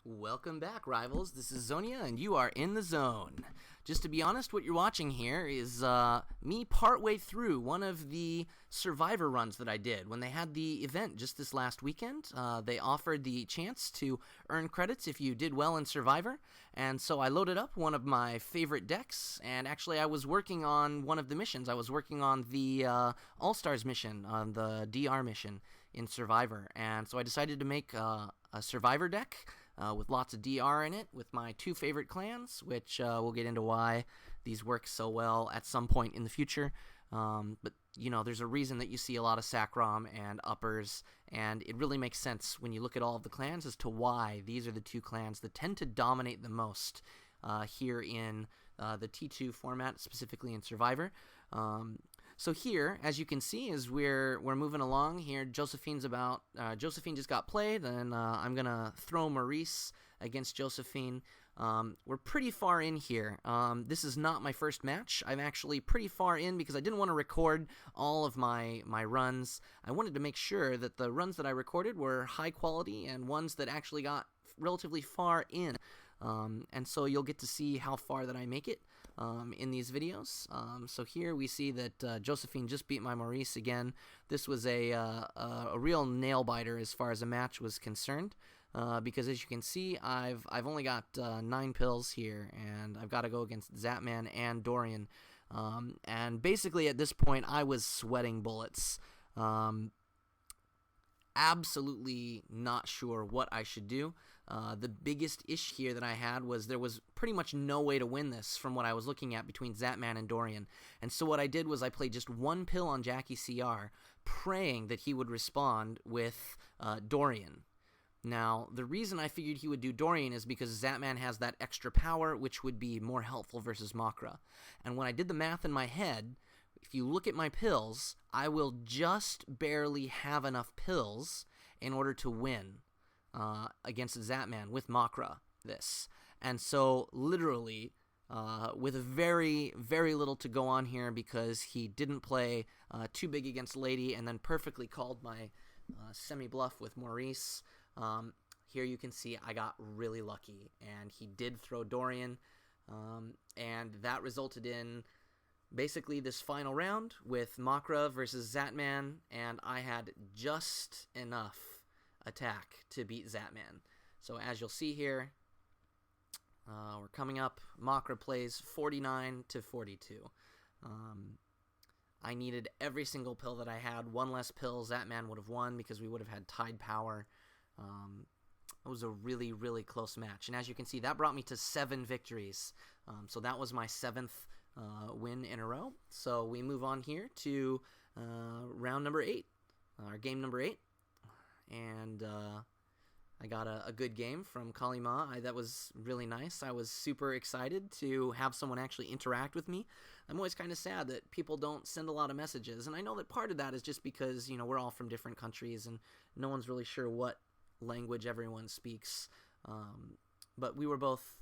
Welcome back, rivals. This is Xonia, and you are in the zone. Just to be honest, what you're watching here is me partway through one of the Survivor runs that I did. When they had the event just this last weekend, they offered the chance to earn credits if you did well in Survivor, and so I loaded up one of my favorite decks, and actually I was working on one of the missions. I was working on the All-Stars mission, on the DR mission in Survivor, and so I decided to make a Survivor deck with lots of DR in it, with my two favorite clans, which we'll get into why these work so well at some point in the future. But, you know, there's a reason that you see a lot of Sacrom and Uppers, and it really makes sense when you look at all of the clans as to why these are the two clans that tend to dominate the most here in the T2 format, specifically in Survivor. So here, as you can see, as we're moving along here, Josephine just got played, and I'm gonna throw Maurice against Josephine. We're pretty far in here. This is not my first match. I'm actually pretty far in because I didn't want to record all of my runs. I wanted to make sure that the runs that I recorded were high quality and ones that actually got relatively far in. And so you'll get to see how far that I make it in these videos. So here we see that Josephine just beat my Maurice again. This was a real nail biter as far as a match was concerned, because as you can see, I've only got 9 pills here, and I've got to go against Zatman and Dorian. And basically at this point, I was sweating bullets. Absolutely not sure what I should do. The biggest issue here that I had was there was pretty much no way to win this from what I was looking at between Zatman and Dorian. And so what I did was I played just one pill on Jackie CR, praying that he would respond with Dorian. Now, the reason I figured he would do Dorian is because Zatman has that extra power, which would be more helpful versus Makra. And when I did the math in my head, if you look at my pills, I will just barely have enough pills in order to win against Zatman with Makra this. And so, literally, with very, very little to go on here because he didn't play too big against Lady and then perfectly called my semi-bluff with Maurice. Here you can see I got really lucky, and he did throw Dorian, and that resulted in basically this final round with Makra versus Zatman, and I had just enough attack to beat Zatman. So as you'll see here, we're coming up. Makra plays 49 to 42. I needed every single pill that I had. One less pill, Zatman would have won because we would have had tied power. It was a really, really close match. And as you can see, that brought me to 7 victories. So that was my 7th win in a row. So we move on here to round number 8, or game number 8. And I got a good game from Kalima. That was really nice. I was super excited to have someone actually interact with me. I'm always kind of sad that people don't send a lot of messages. And I know that part of that is just because, you know, we're all from different countries and no one's really sure what language everyone speaks. But we were both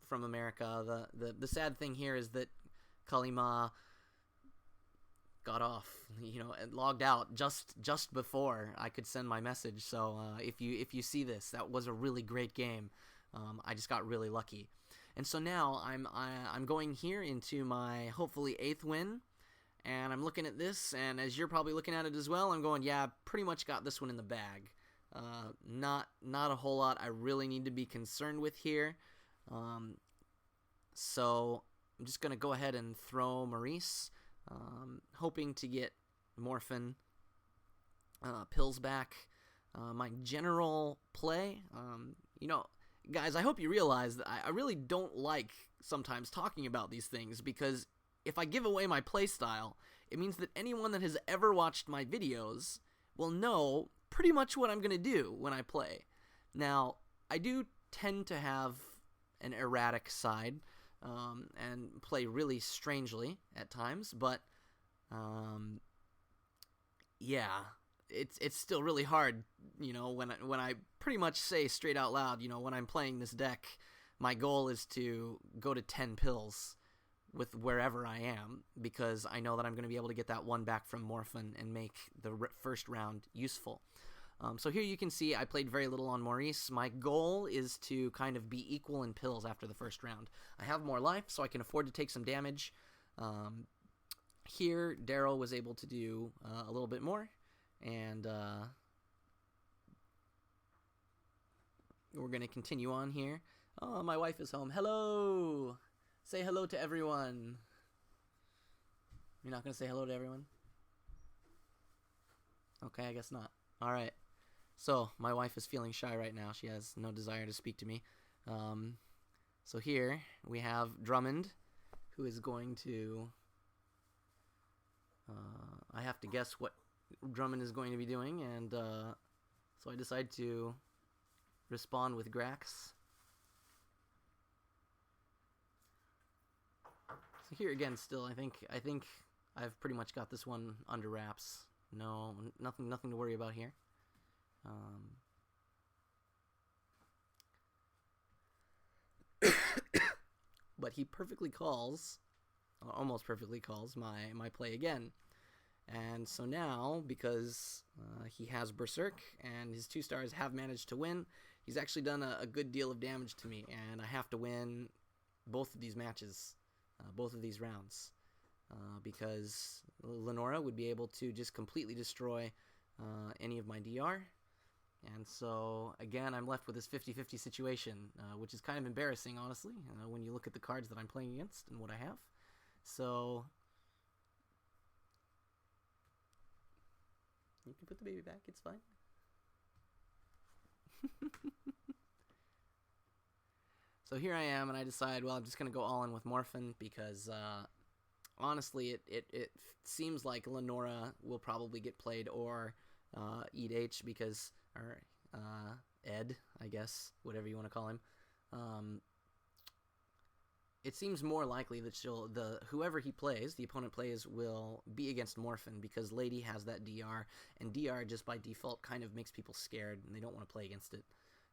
from America. The sad thing here is that Kalima got off, you know, and logged out just before I could send my message. So if you see this, that was a really great game. I just got really lucky, and so now I'm going here into my hopefully 8th win, and I'm looking at this, and as you're probably looking at it as well, I'm going, yeah, pretty much got this one in the bag. Not a whole lot I really need to be concerned with here. So I'm just gonna go ahead and throw Maurice. Hoping to get Morphin pills back. My general play, you know, guys, I hope you realize that I really don't like sometimes talking about these things, because if I give away my play style, it means that anyone that has ever watched my videos will know pretty much what I'm going to do when I play. Now, I do tend to have an erratic side, and play really strangely at times, but yeah, it's still really hard, you know, when I pretty much say straight out loud, you know, when I'm playing this deck, my goal is to go to 10 pills with wherever I am, because I know that I'm going to be able to get that one back from Morphin and make the first round useful. So here you can see I played very little on Maurice. My goal is to kind of be equal in pills after the first round. I have more life, so I can afford to take some damage. Here, Daryl was able to do a little bit more, and we're going to continue on here. Oh, my wife is home. Hello! Say hello to everyone. You're not going to say hello to everyone? Okay, I guess not. Alright. So, my wife is feeling shy right now. She has no desire to speak to me. So here, we have Drummond, who is going to... I have to guess what Drummond is going to be doing, and so I decide to respond with Grax. So here again, still, I think I've pretty much got this one under wraps. No, nothing to worry about here. But he perfectly calls, almost perfectly calls my play again. And so now, because he has Berserk and his 2-stars have managed to win, he's actually done a good deal of damage to me, and I have to win both of these matches, both of these rounds, because Lenora would be able to just completely destroy any of my DR. And so, again, I'm left with this 50-50 situation, which is kind of embarrassing, honestly, when you look at the cards that I'm playing against and what I have. So, you can put the baby back, it's fine. So here I am, and I decide, well, I'm just going to go all in with Morphin, because, honestly, it seems like Lenora will probably get played, or Eat H, because... or Ed, I guess, whatever you want to call him. It seems more likely that whoever he plays, the opponent plays, will be against Morphin, because Lady has that DR, and DR just by default kind of makes people scared, and they don't want to play against it.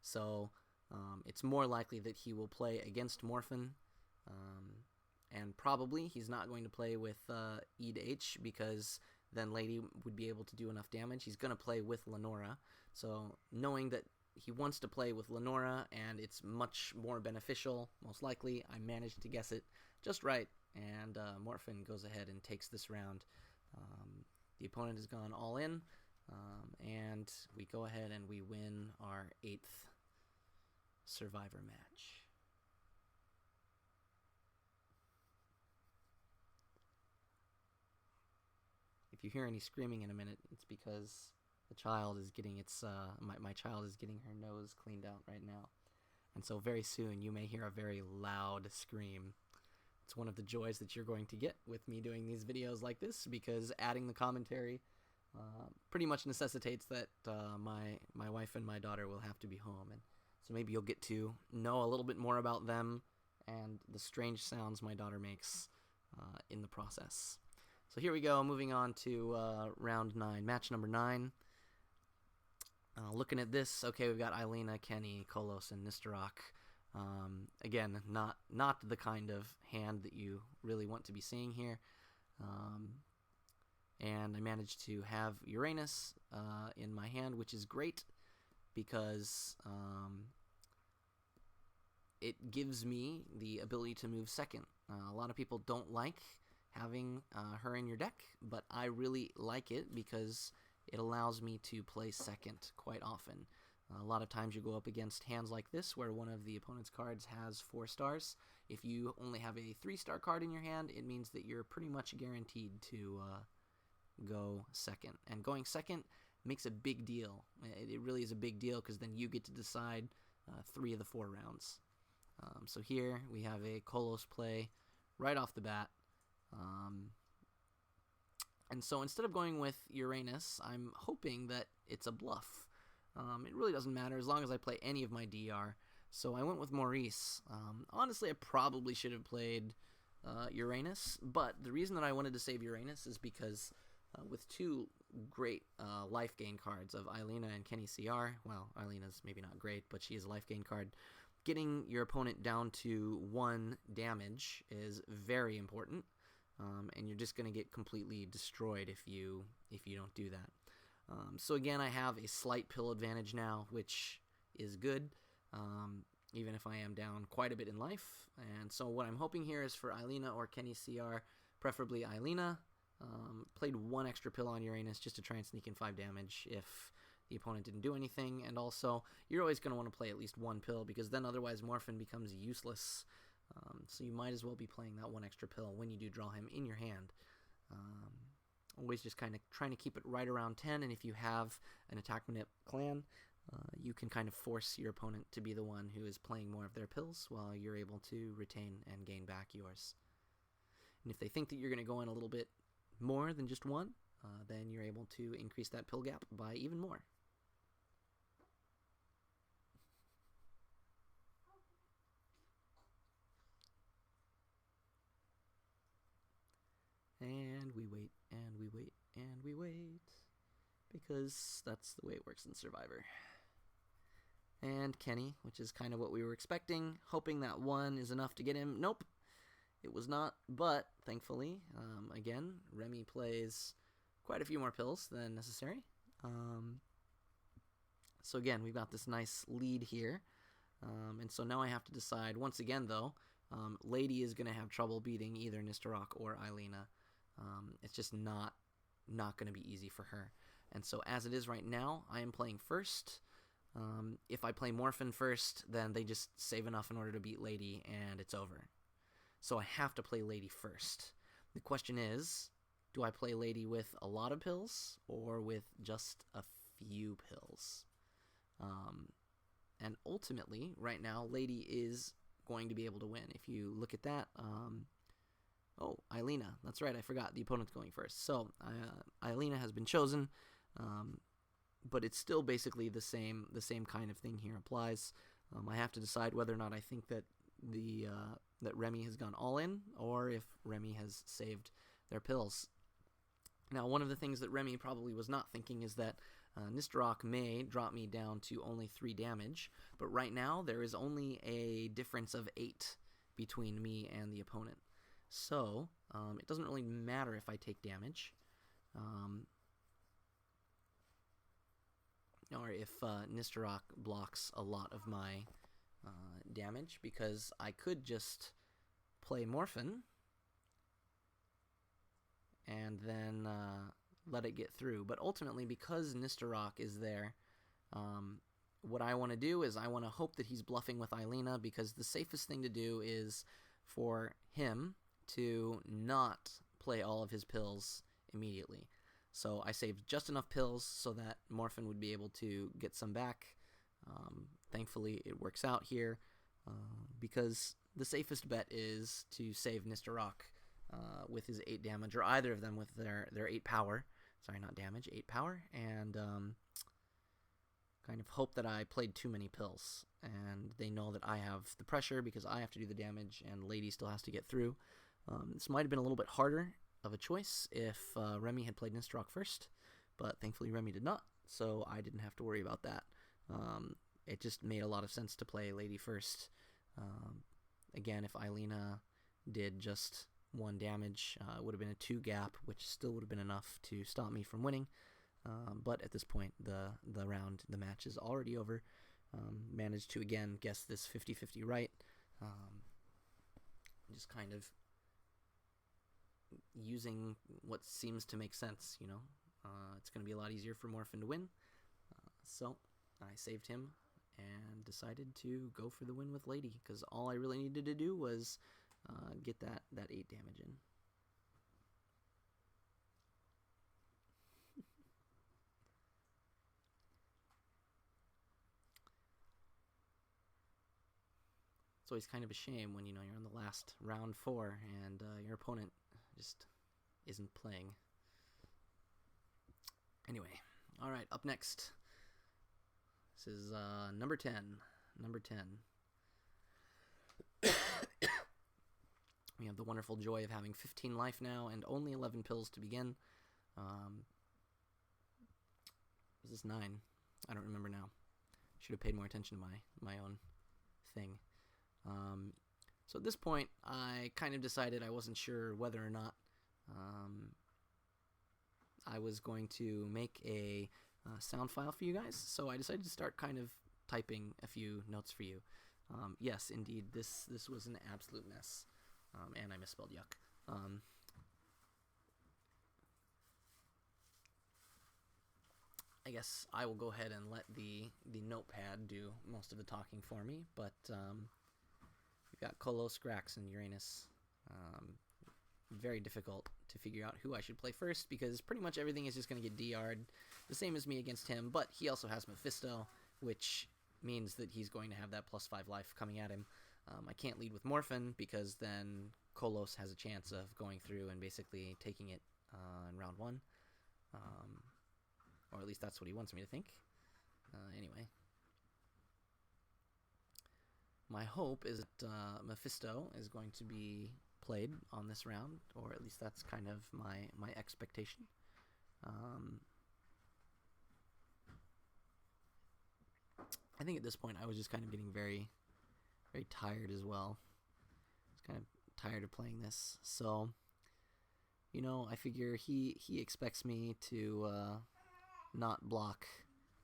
So it's more likely that he will play against Morphin, and probably he's not going to play with Eat H, because then Lady would be able to do enough damage. He's going to play with Lenora. So knowing that he wants to play with Lenora and it's much more beneficial, most likely, I managed to guess it just right. And Morphin goes ahead and takes this round. The opponent has gone all in. And we go ahead and we win our 8th Survivor match. If you hear any screaming in a minute, it's because the child is getting its, my child is getting her nose cleaned out right now. And so very soon you may hear a very loud scream. It's one of the joys that you're going to get with me doing these videos like this, because adding the commentary pretty much necessitates that my wife and my daughter will have to be home. And so maybe you'll get to know a little bit more about them and the strange sounds my daughter makes in the process. So here we go, moving on to round 9, match number 9. Looking at this, okay, we've got Eilina, Kenny, Kolos, and Nistarok. Again, not the kind of hand that you really want to be seeing here. And I managed to have Uranus in my hand, which is great because it gives me the ability to move second. A lot of people don't like having her in your deck, but I really like it because it allows me to play second quite often. A lot of times you go up against hands like this where one of the opponent's cards has 4 stars. If you only have a 3-star card in your hand, it means that you're pretty much guaranteed to go second. And going second makes a big deal. It really is a big deal because then you get to decide 3 of the 4 rounds. So here we have a Kolos play right off the bat. And so instead of going with Uranus, I'm hoping that it's a bluff. It really doesn't matter as long as I play any of my DR. So I went with Maurice. Honestly, I probably should have played Uranus, but the reason that I wanted to save Uranus is because with 2 great life gain cards of Eilina and Kenny CR, well, Eilina's maybe not great, but she is a life gain card, getting your opponent down to 1 damage is very important. And you're just going to get completely destroyed if you don't do that. So again, I have a slight pill advantage now, which is good, even if I am down quite a bit in life. And so what I'm hoping here is for Eilina or Kenny CR, preferably Eilina. Played one extra pill on Uranus just to try and sneak in 5 damage if the opponent didn't do anything. And also, you're always going to want to play at least one pill, because then otherwise Morphin becomes useless. So you might as well be playing that one extra pill when you do draw him in your hand. Always just kind of trying to keep it right around 10, and if you have an attack manip clan, you can kind of force your opponent to be the one who is playing more of their pills while you're able to retain and gain back yours. And if they think that you're going to go in a little bit more than just one, then you're able to increase that pill gap by even more. And we wait, and we wait, and we wait, because that's the way it works in Survivor. And Kenny, which is kind of what we were expecting, hoping that 1 is enough to get him. Nope, it was not, but thankfully, again, Remy plays quite a few more pills than necessary. So again, we've got this nice lead here. And so now I have to decide, once again though, Lady is going to have trouble beating either Nistarok or Eilina. It's just not going to be easy for her. And so as it is right now, I am playing first. If I play Morphin first, then they just save enough in order to beat Lady, and it's over. So I have to play Lady first. The question is, do I play Lady with a lot of pills, or with just a few pills? And ultimately, right now, Lady is going to be able to win. If you look at that, oh, Eilina, that's right, I forgot, the opponent's going first. So, Eilina has been chosen, but it's still basically the same kind of thing here applies. I have to decide whether or not I think that that Remy has gone all in, or if Remy has saved their pills. Now, one of the things that Remy probably was not thinking is that Nistarok may drop me down to only 3 damage, but right now there is only a difference of 8 between me and the opponent. So, it doesn't really matter if I take damage, or if Nistarok blocks a lot of my damage, because I could just play Morphin and then let it get through. But ultimately, because Nistarok is there, what I want to do is I want to hope that he's bluffing with Eilina, because the safest thing to do is for him to not play all of his pills immediately. So I saved just enough pills so that Morphin would be able to get some back. Thankfully, it works out here, because the safest bet is to save Nistarok with his 8 damage, or either of them with their 8 power. Sorry, not damage, 8 power, and kind of hope that I played too many pills, and they know that I have the pressure because I have to do the damage, and Lady still has to get through. This might have been a little bit harder of a choice if Remy had played Nistarok first, but thankfully Remy did not, so I didn't have to worry about that. It just made a lot of sense to play Lady first. Again, if Eilina did just 1 damage, it would have been a 2 gap, which still would have been enough to stop me from winning. But at this point, the match is already over. Managed to, again, guess this 50-50 right. Just kind of using what seems to make sense, you know. It's going to be a lot easier for Morphin to win. So I saved him and decided to go for the win with Lady, because all I really needed to do was get that 8 damage in. It's always kind of a shame when, you know, you're on the last round 4 and your opponent just isn't playing. Anyway, all right, up next. This is number 10. Number 10. We have the wonderful joy of having 15 life now and only 11 pills to begin. Is this 9? I don't remember now. Should have paid more attention to my own thing. So at this point, I kind of decided I wasn't sure whether or not I was going to make a sound file for you guys, so I decided to start kind of typing a few notes for you. Yes, indeed, this was an absolute mess, and I misspelled yuck. I guess I will go ahead and let the notepad do most of the talking for me, but we've got Kolos, Grax, and Uranus. Very difficult to figure out who I should play first, because pretty much everything is just going to get DR'd, the same as me against him, but he also has Mephisto, which means that he's going to have that +5 life coming at him. I can't lead with Morphin, because then Kolos has a chance of going through and basically taking it in round 1. Or at least that's what he wants me to think. Anyway. My hope is that Mephisto is going to be played on this round, or at least that's kind of my expectation. I think at this point I was just kind of getting very, very tired as well. I was kind of tired of playing this. So, you know, I figure he expects me to not block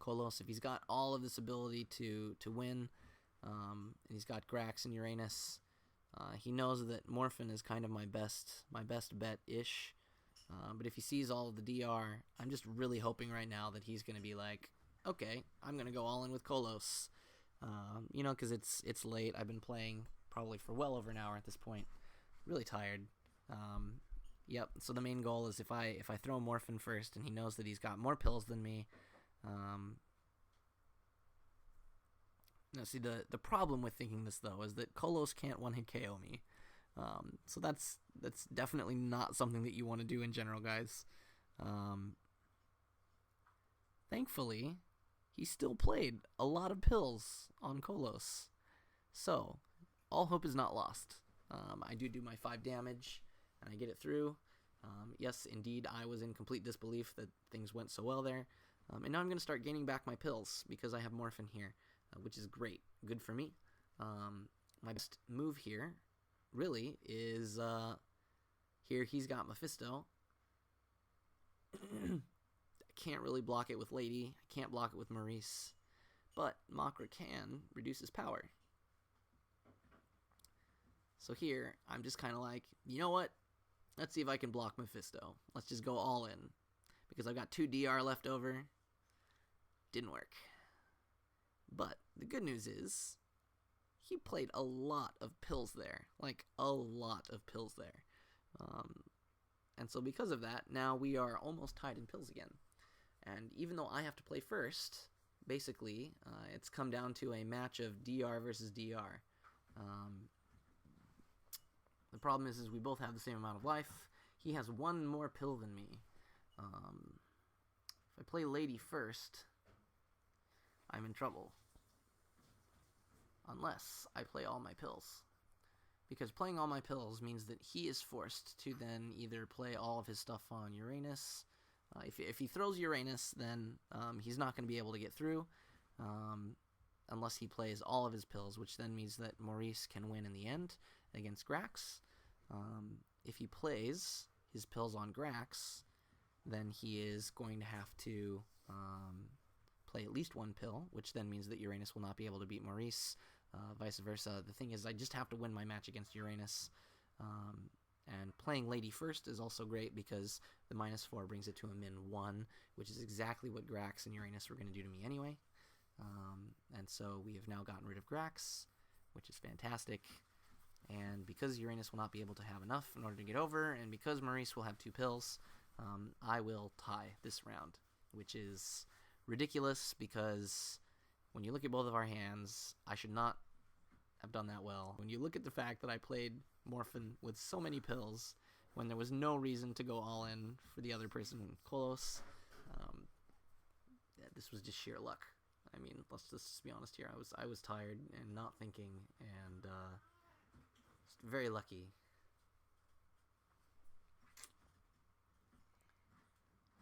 Kolos. If he's got all of this ability to win, and he's got Grax and Uranus, he knows that Morphin is kind of my best bet-ish. But if he sees all of the DR, I'm just really hoping right now that he's going to be like, okay, I'm going to go all in with Kolos. You know, because it's late. I've been playing probably for well over an hour at this point. Really tired. Yep, so the main goal is if I throw Morphin first and he knows that he's got more pills than me. Now, see, the problem with thinking this, though, is that Kolos can't one-hit KO me. So that's definitely not something that you want to do in general, guys. Thankfully, he still played a lot of pills on Kolos. So, all hope is not lost. I do my 5 damage, and I get it through. Yes, indeed, I was in complete disbelief that things went so well there. And now I'm going to start gaining back my pills, because I have Morphin here, which is great. Good for me. My best move here, really, is here he's got Mephisto. I can't really block it with Lady. I can't block it with Maurice. But Makra can reduce his power. So here, I'm just kind of like, you know what? Let's see if I can block Mephisto. Let's just go all in. Because I've got 2 DR left over. Didn't work. But the good news is, he played a lot of pills there. Like, a lot of pills there. And so because of that, now we are almost tied in pills again. And even though I have to play first, basically, it's come down to a match of DR versus DR. The problem is we both have the same amount of life. He has 1 more pill than me. If I play Lady first, I'm in trouble. Unless I play all my pills. Because playing all my pills means that he is forced to then either play all of his stuff on Uranus. If he throws Uranus, then he's not going to be able to get through. Unless he plays all of his pills, which then means that Maurice can win in the end against Grax. If he plays his pills on Grax, then he is going to have to play at least 1 pill, which then means that Uranus will not be able to beat Maurice, vice versa. The thing is, I just have to win my match against Uranus. And playing Lady first is also great because the -4 brings it to a -1, which is exactly what Grax and Uranus were going to do to me anyway. And so we have now gotten rid of Grax, which is fantastic. And because Uranus will not be able to have enough in order to get over, and because Maurice will have 2 pills, I will tie this round, which is ridiculous because when you look at both of our hands, I should not have done that well. When you look at the fact that I played Morphin with so many pills when there was no reason to go all in for the other person, Kolos, this was just sheer luck. I mean, let's just be honest here. I was tired and not thinking, and just very lucky.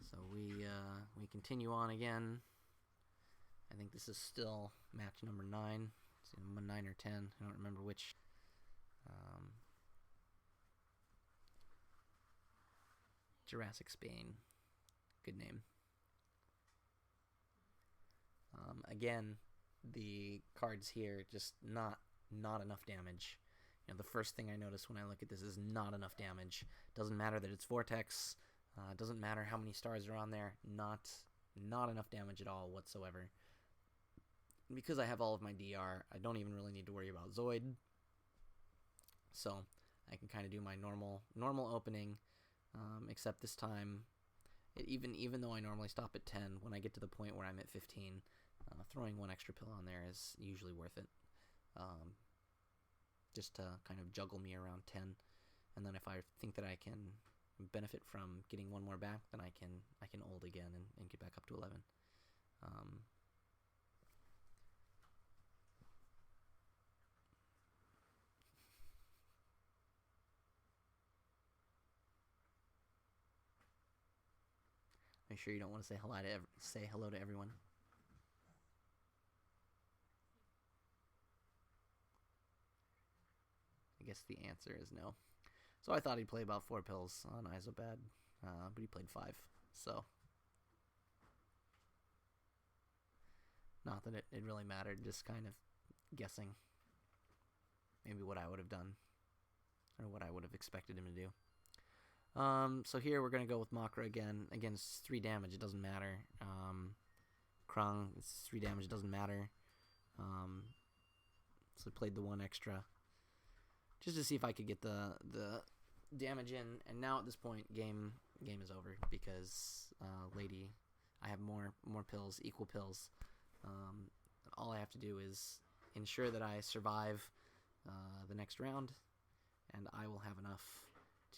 So we continue on again. I think this is still match number 9. It's 9 or 10. I don't remember which. Jurassic Spain. Good name. Again, the cards here just not enough damage. You know, the first thing I notice when I look at this is not enough damage. Doesn't matter that it's Vortex. Doesn't matter how many stars are on there. Not enough damage at all whatsoever. Because I have all of my DR, I don't even really need to worry about Zoid. So I can kind of do my normal opening, except this time, even though I normally stop at 10, when I get to the point where I'm at 15, throwing one extra pill on there is usually worth it. Just to kind of juggle me around 10, and then if I think that I can benefit from getting one more back, then I can ult again and get back up to 11. Are you sure you don't want to say hello to everyone? I guess the answer is no. So I thought he'd play about 4 pills on Isobad, but he played 5. So not that it really mattered, just kind of guessing maybe what I would have done or what I would have expected him to do. So here we're going to go with Makra again. Again, it's 3 damage, it doesn't matter. Krung, it's 3 damage, it doesn't matter. So I played the 1 extra just to see if I could get the damage in. And now at this point, game is over because Lady, I have more pills, equal pills. All I have to do is ensure that I survive the next round, and I will have enough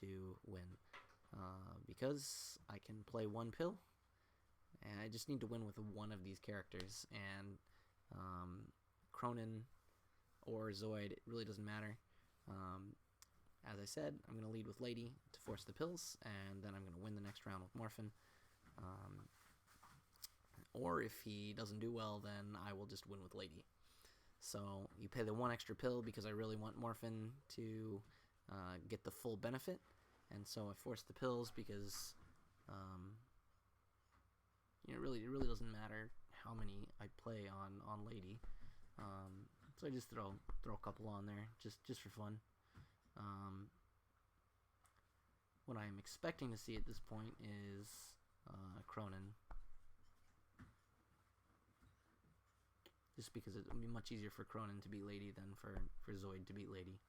to win. Because I can play 1 pill, and I just need to win with one of these characters. And Cronin or Zoid, it really doesn't matter. As I said, I'm going to lead with Lady to force the pills, and then I'm going to win the next round with Morphin. Or if he doesn't do well, then I will just win with Lady. So you pay the 1 extra pill because I really want Morphin to get the full benefit. And so I force the pills because you know, it really doesn't matter how many I play on Lady. So I just throw a couple on there just for fun. What I'm expecting to see at this point is Cronin. Just because it would be much easier for Cronin to beat Lady than for Zoid to beat Lady.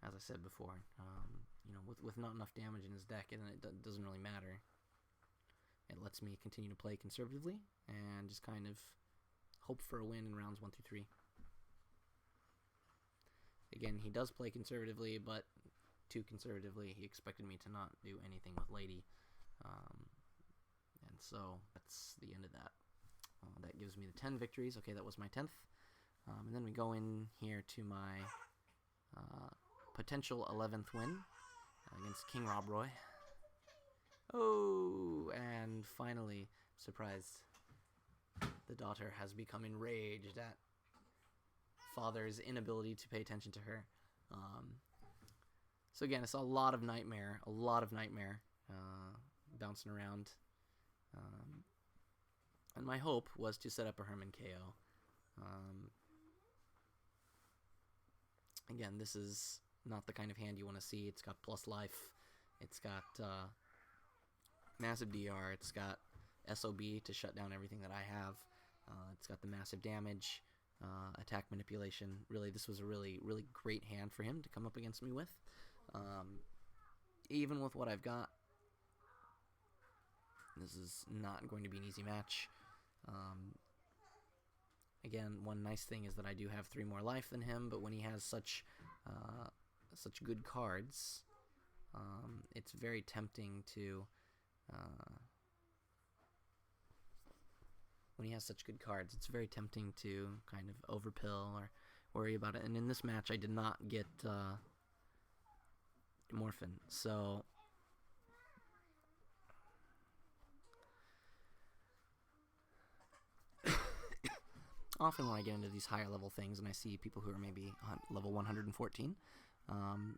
As I said before, you know, with not enough damage in his deck, and it doesn't really matter. It lets me continue to play conservatively and just kind of hope for a win in rounds 1 through 3. Again, he does play conservatively, but too conservatively. He expected me to not do anything with Lady, and so that's the end of that. That gives me the 10 victories. Okay, that was my 10th. And then we go in here to my potential 11th win against King Rob Roy. Oh, and finally, surprise, the daughter has become enraged at father's inability to pay attention to her. So again, it's a lot of nightmare bouncing around. And my hope was to set up a Herman KO. Again, this is not the kind of hand you want to see. It's got plus life. It's got massive DR. It's got SOB to shut down everything that I have. It's got the massive damage, attack manipulation. Really, this was a really great hand for him to come up against me with. Even with what I've got, this is not going to be an easy match. Again, one nice thing is that I do have 3 more life than him, but when he has such good cards, it's very tempting to kind of overpill or worry about it. And in this match, I did not get Morphin, so often when I get into these higher level things and I see people who are maybe level 114,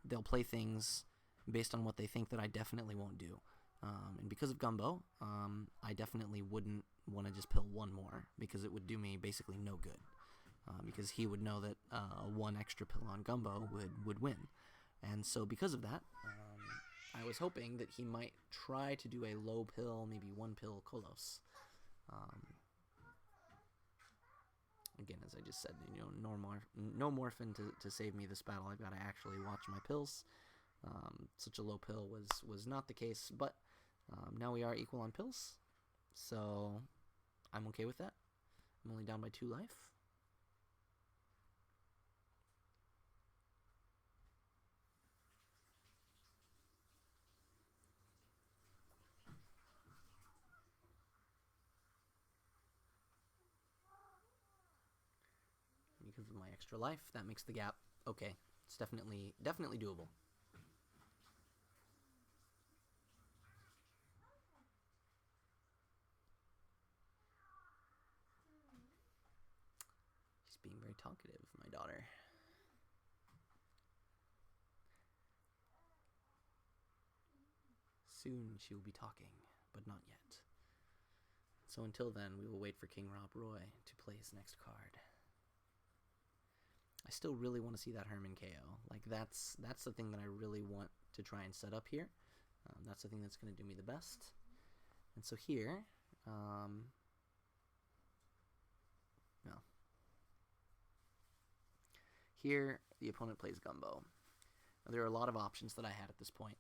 they'll play things based on what they think that I definitely won't do. And because of Gumbo, I definitely wouldn't want to just pill one more, because it would do me basically no good. Because he would know that one extra pill on Gumbo would win. And so because of that, I was hoping that he might try to do a low pill, maybe one pill Kolos. Again, as I just said, no Morphin to save me this battle. I've got to actually watch my pills. Such a low pill was not the case, but now we are equal on pills, so I'm okay with that. I'm only down by 2 life. Because of my extra life, that makes the gap okay. It's definitely doable. She's being very talkative, my daughter. Soon she will be talking, but not yet. So until then, we will wait for King Rob Roy to play his next card. I still really want to see that Herman KO. Like, that's the thing that I really want to try and set up here. That's the thing that's going to do me the best. And so here, no. Here, the opponent plays Gumbo. Now, there are a lot of options that I had at this point.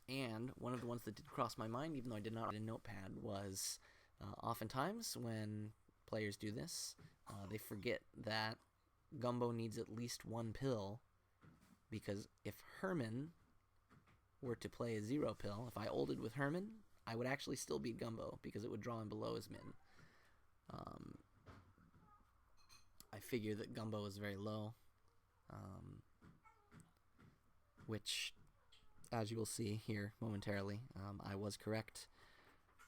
And one of the ones that did cross my mind, even though I did not write a notepad, was oftentimes when players do this, they forget that Gumbo needs at least one pill, because if Herman were to play a 0 pill, if I ulted with Herman, I would actually still beat Gumbo, because it would draw him below his min. I figure that Gumbo is very low, which, as you will see here momentarily, I was correct.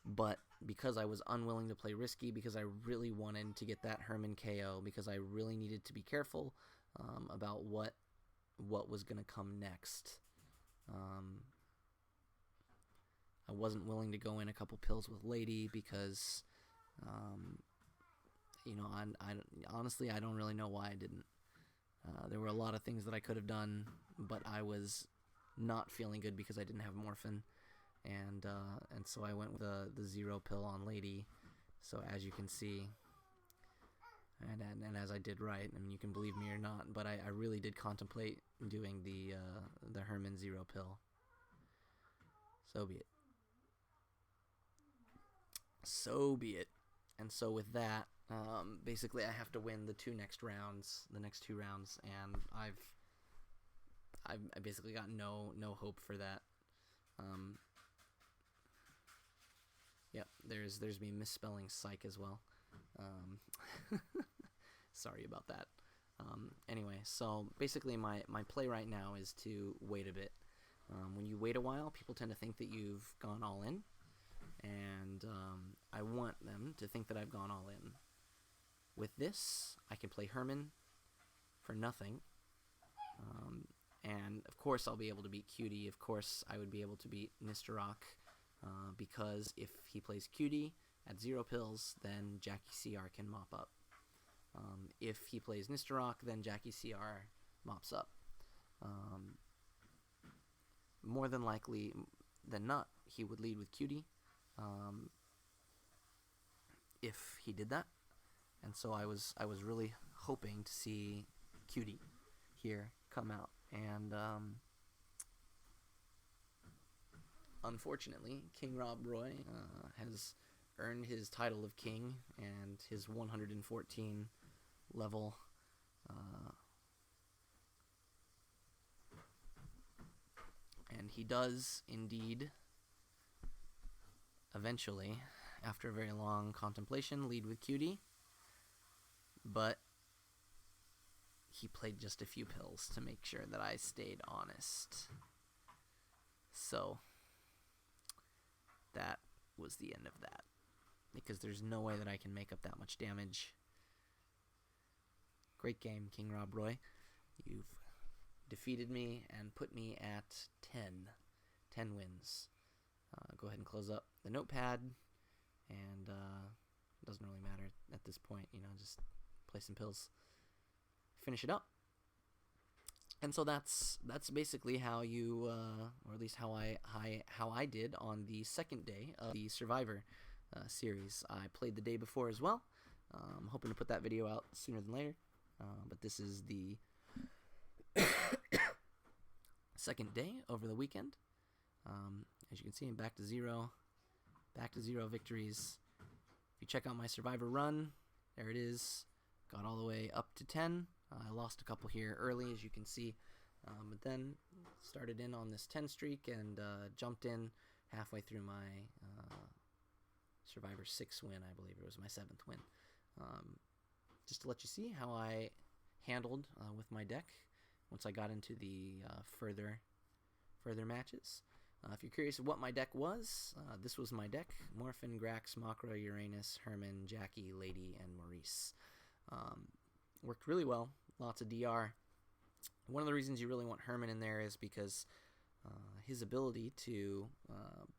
But because I was unwilling to play risky, because I really wanted to get that Herman KO, because I really needed to be careful about what was going to come next, I wasn't willing to go in a couple pills with Lady, because, honestly, I don't really know why I didn't. There were a lot of things that I could have done, but I was not feeling good because I didn't have Morphin. And so I went with the 0 pill on Lady. So as you can see, and as I did right, I mean, you can believe me or not, but I really did contemplate doing the Herman 0 pill. So be it. So be it. And so with that, basically I have to win the next 2 rounds, and I basically got no hope for that. Yep, there's me misspelling psych as well. Sorry about that. Anyway, so basically my play right now is to wait a bit. When you wait a while, people tend to think that you've gone all in, and I want them to think that I've gone all in. With this, I can play Herman for nothing, and of course I'll be able to beat Cutie. Of course I would be able to beat Nistarok, because if he plays Cutie at 0 pills, then Jackie CR can mop up. If he plays Nistarok, then Jackie CR mops up. More than likely than not, he would lead with Cutie, if he did that. And so I was really hoping to see Cutie here come out. And unfortunately, King Rob Roy has earned his title of king and his 114 level and he does indeed eventually, after a very long contemplation, lead with Cutie, but he played just a few pills to make sure that I stayed honest. So that was the end of that. because there's no way that I can make up that much damage. Great game, King Rob Roy. You've defeated me and put me at 10 wins. Go ahead and close up the notepad, and it doesn't really matter at this point, you know, just play some pills, finish it up. And so that's basically how you, or at least how I did on the second day of the Survivor series. I played the day before as well. I'm hoping to put that video out sooner than later, but this is the second day over the weekend. As you can see, I'm back to zero victories. If you check out my Survivor run, there it is. Got all the way up to 10. I lost a couple here early, as you can see, but then started in on this 10 streak and jumped in halfway through my Survivor 6 win. I believe it was my 7th win. Just to let you see how I handled with my deck once I got into the further matches. If you're curious of what my deck was, this was my deck: Morphin, Grax, Makra, Uranus, Herman, Jackie, Lady, and Maurice. Worked really well, lots of DR. One of the reasons you really want Herman in there is because his ability to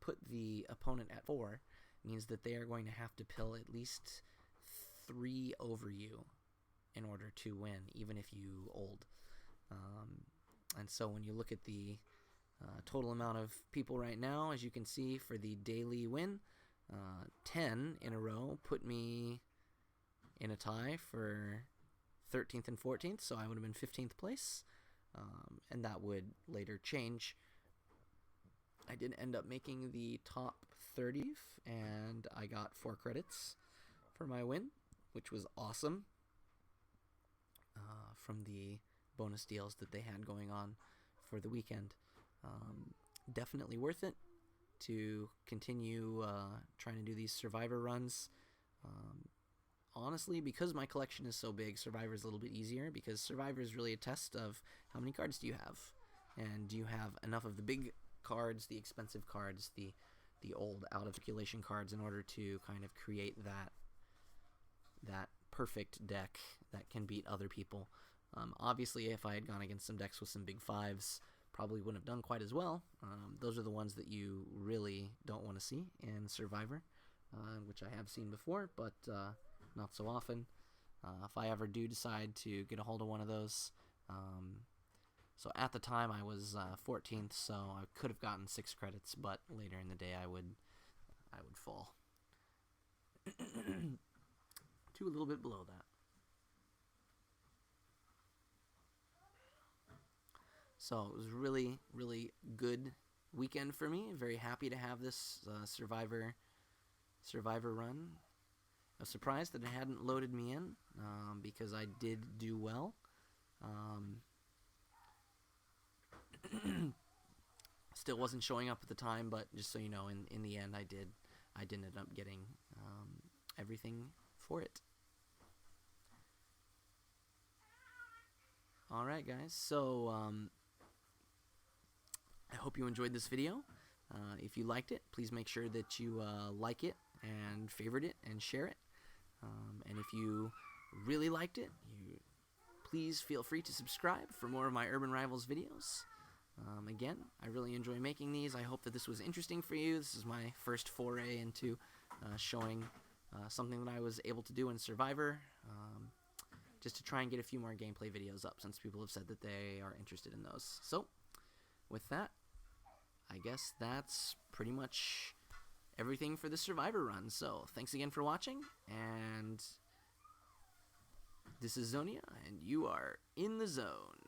put the opponent at 4 means that they are going to have to pill at least 3 over you in order to win, even if you ult. And so when you look at the total amount of people right now, as you can see, for the daily win, 10 in a row put me in a tie for 13th and 14th, so I would have been 15th place, and that would later change. I did end up making the top 30th, and I got 4 credits for my win, which was awesome, from the bonus deals that they had going on for the weekend. Definitely worth it to continue trying to do these Survivor runs. Honestly, because my collection is so big, Survivor is a little bit easier, because Survivor is really a test of how many cards do you have, and do you have enough of the big cards, the expensive cards, the old out of circulation cards, in order to kind of create that perfect deck that can beat other people. Obviously, if I had gone against some decks with some big 5s, probably wouldn't have done quite as well. Those are the ones that you really don't want to see in Survivor, which I have seen before, but not so often. If I ever do decide to get a hold of one of those, so at the time I was 14th, so I could have gotten 6 credits, but later in the day I would fall to a little bit below that. So it was really, really good weekend for me. Very happy to have this Survivor run. I was surprised that it hadn't loaded me in, because I did do well. Still wasn't showing up at the time, but just so you know, in the end I did end up getting everything for it. Alright guys, so I hope you enjoyed this video. If you liked it, please make sure that you like it and favorite it and share it. And if you really liked it, please feel free to subscribe for more of my Urban Rivals videos. Again, I really enjoy making these. I hope that this was interesting for you. This is my first foray into showing something that I was able to do in Survivor, just to try and get a few more gameplay videos up, since people have said that they are interested in those. So, with that, I guess that's pretty much everything for the Survivor run. So, thanks again for watching, and this is Xonia, and you are in the zone.